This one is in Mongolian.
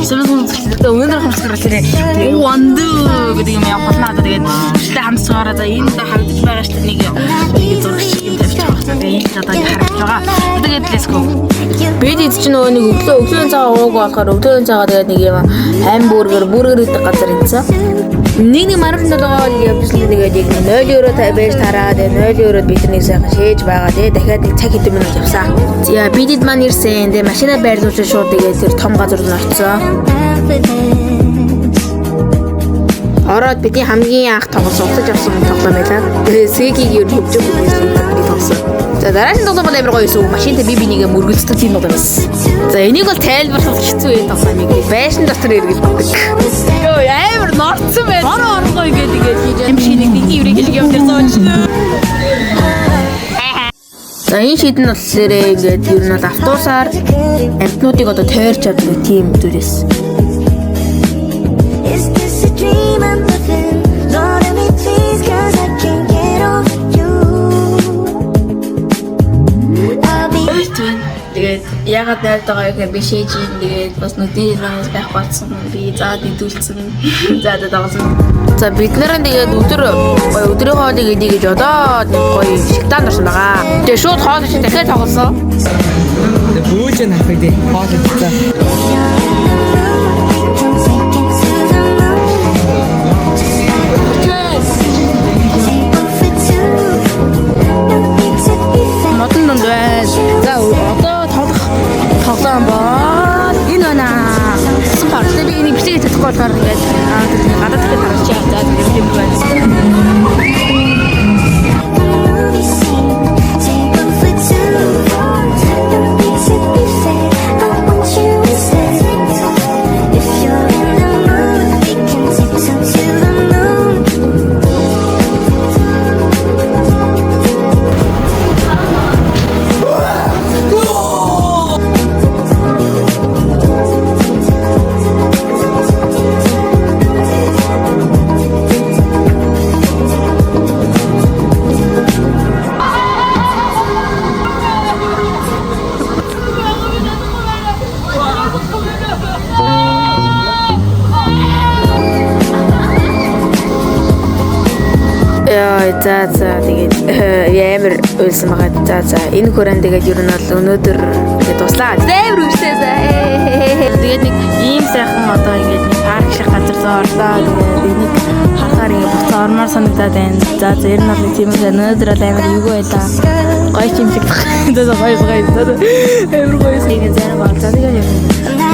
Сэлбэс өнөөдөр хамсгаар тэрээ ванду гэдэг юм явах болно. Тэгээд ихтэй хамсгаараа за энэ да харагдаж байгаа шүү дээ нэг зураг шиг юм тавьчих байна. Тэгээд энэ одоо харагдаж байгаа. Тэгээд let's go. Бид ч нөгөө нэг өглөөний цагаа ууг болохоор өглөөний цагаа тэгээд нэг юм хамбургер идэх газар ийцээ. Нэг маргаан толгоо явуулсан тэгээд яг 0 евро байж тараад 0 еврод бидний сайхан шээж байгаа. Тэгээд дахиад нэг цаг хэдэн минут явсан. За бидэд маань ирсэн. Тэгээд машина байрлуулж шууд тэгээд тэр том газар руу очсон. Ороод бидний хамгийн анх тоглосон уцаж авсан тоглоом байлаа. Тэгээд Сегиг юу хөвж өгсөн тоглосон. За дараагийн тоглоом бол амар гоё байсан. Машинтай би нэгэ мөргөлцдөг тийм тоглоом байсан. За энийг бол тайлбарлах хэцүү байх тоглоомыг байшин дотор эргэлддэг. Йоо амар норцсон байна. Ороо гэдэг хийж юм шиг нэг еврей хэлэг юм дээр зооч. За энэ шийдэн болохоор ингээд ер нь бол автобусаар амтнуудыг одоо тойрч авдаг тийм дүрээс. Тэгээд ягаад найртайгаа их би шээж ийн тэгээд бас нүдний хэлмээс байх болсон би заад идүүлсэн. За дагсан. За бид нараа тэгээд өдрийнхөө тэгээд нэгж одоо гоё шигтаанд орсон байгаа. Тэгээд шууд хоол чи дахиад тоглосон. Бүүж нахах дээ. Хоол идсэн. Модон дунд байна. За одоо тоглоом боо. Энэ байна. Супер. Би энийг бичиж чадахгүй болохоор ингээд гадаад дахиад харж чаа. За тийм байна. За тэгээд ямар үйлсэн байгаа. За энэ хүрэн тэгээд ер нь бол өнөөдөр тэгээд туслаа. Амар үсээсээ. Тэгээд нэг ийм сайхан одоо ингээд нэг парк шиг газар зоорлоо. Тэгээд нэг харахаар ингээд буцаа ормоор санагдаад байна. За ер нь бол нэг тийм өнөөдөр бол амар юу байлаа. Гоё юм шиг. За гоё. Амар гоё. Тэгээд зарим болцоо тэгээд